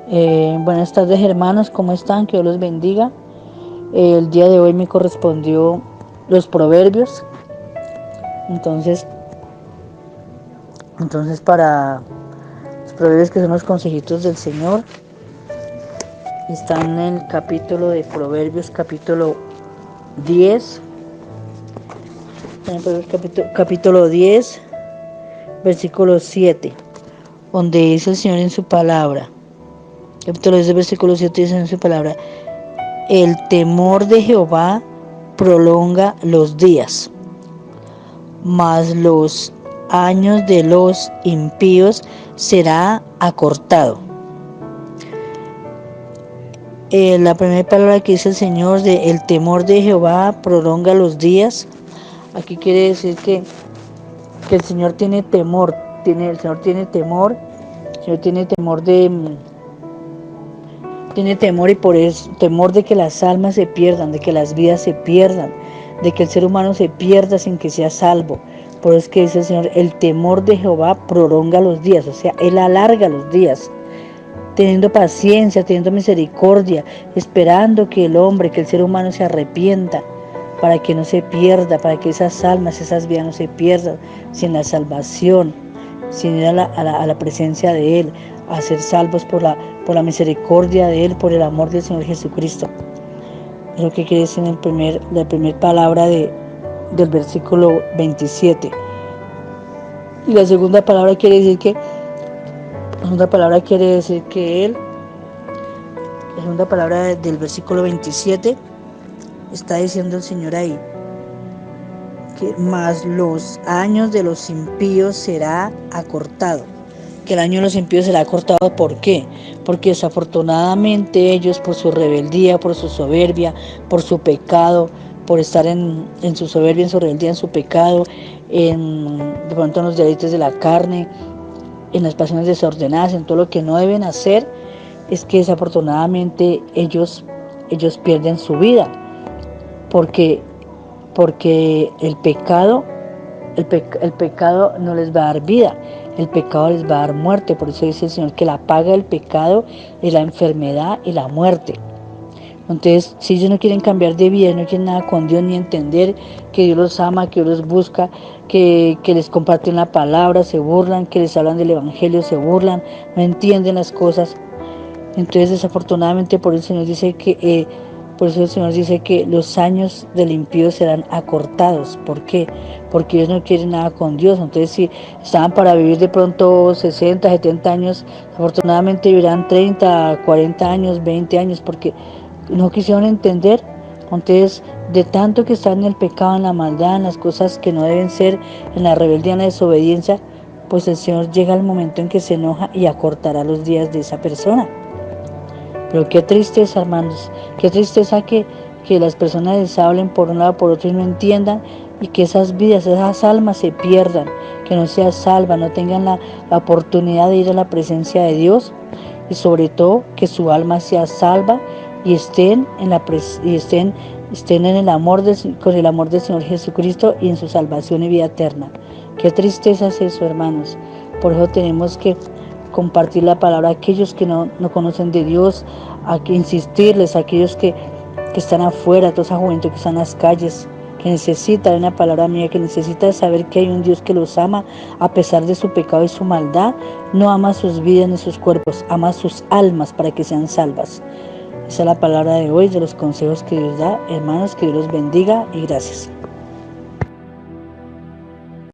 Buenas tardes, hermanos, ¿cómo están? Que Dios los bendiga. El día de hoy me correspondió los proverbios. Entonces para los proverbios, que son los consejitos del Señor, están en el capítulo de Proverbios, capítulo 10. En Proverbios capítulo 10, versículo 7, donde dice el Señor en su palabra. Capítulo 10, versículo 7 dice en su palabra: el temor de Jehová prolonga los días, mas los años de los impíos será acortado. La primera palabra que dice el Señor, de el temor de Jehová prolonga los días, aquí quiere decir que el Señor tiene temor, el Señor tiene temor y por eso temor de que las almas se pierdan, de que las vidas se pierdan, de que el ser humano se pierda sin que sea salvo. Por eso es que dice el Señor, el temor de Jehová prolonga los días, o sea, Él alarga los días, teniendo paciencia, teniendo misericordia, esperando que el ser humano se arrepienta, para que no se pierda, para que esas almas, esas vidas no se pierdan, sin la salvación, sin ir a la presencia de Él, a ser salvos por la misericordia de Él, por el amor del Señor Jesucristo. Es lo que quiere decir en la primera palabra del versículo 27. Y la segunda palabra quiere decir que la segunda palabra del versículo 27, está diciendo el Señor ahí, que más los años de los impíos será acortado. Que el año de los impíos será acortado, ¿por qué? Porque desafortunadamente ellos, por su rebeldía, por su soberbia, por su pecado, por estar en su soberbia, en su rebeldía, en su pecado, de pronto en los deleites de la carne, en las pasiones desordenadas, en todo lo que no deben hacer, es que desafortunadamente ellos pierden su vida, porque el pecado no les va a dar vida, el pecado les va a dar muerte. Por eso dice el Señor que la paga del pecado es la enfermedad y la muerte. Entonces, si ellos no quieren cambiar de vida, no quieren nada con Dios, ni entender que Dios los ama, que Dios los busca, que les comparten la palabra, se burlan, que les hablan del evangelio, se burlan, no entienden las cosas. Entonces, desafortunadamente, por eso el Señor dice que los años del impío serán acortados. ¿Por qué? Porque ellos no quieren nada con Dios. Entonces, si estaban para vivir de pronto 60, 70 años, afortunadamente vivirán 30, 40 años, 20 años, porque no quisieron entender. Entonces, de tanto que están en el pecado, en la maldad, en las cosas que no deben ser, en la rebeldía, en la desobediencia, pues el Señor llega al momento en que se enoja y acortará los días de esa persona. Pero qué tristeza, hermanos, qué tristeza que las personas les hablen por un lado, por otro, y no entiendan, y que esas vidas, esas almas se pierdan, que no sean salvas, no tengan la oportunidad de ir a la presencia de Dios, y sobre todo que su alma sea salva y estén en el amor con el amor del Señor Jesucristo y en su salvación y vida eterna. Qué tristeza es eso, hermanos. Por eso tenemos que compartir la palabra a aquellos que no conocen de Dios, a que insistirles a aquellos que están afuera, toda esa juventud que está en las calles, que necesita una palabra mía, que necesita saber que hay un Dios que los ama a pesar de su pecado y su maldad. No ama sus vidas ni sus cuerpos, ama sus almas para que sean salvas. Esa es la palabra de hoy, de los consejos que Dios da. Hermanos, que Dios los bendiga y gracias.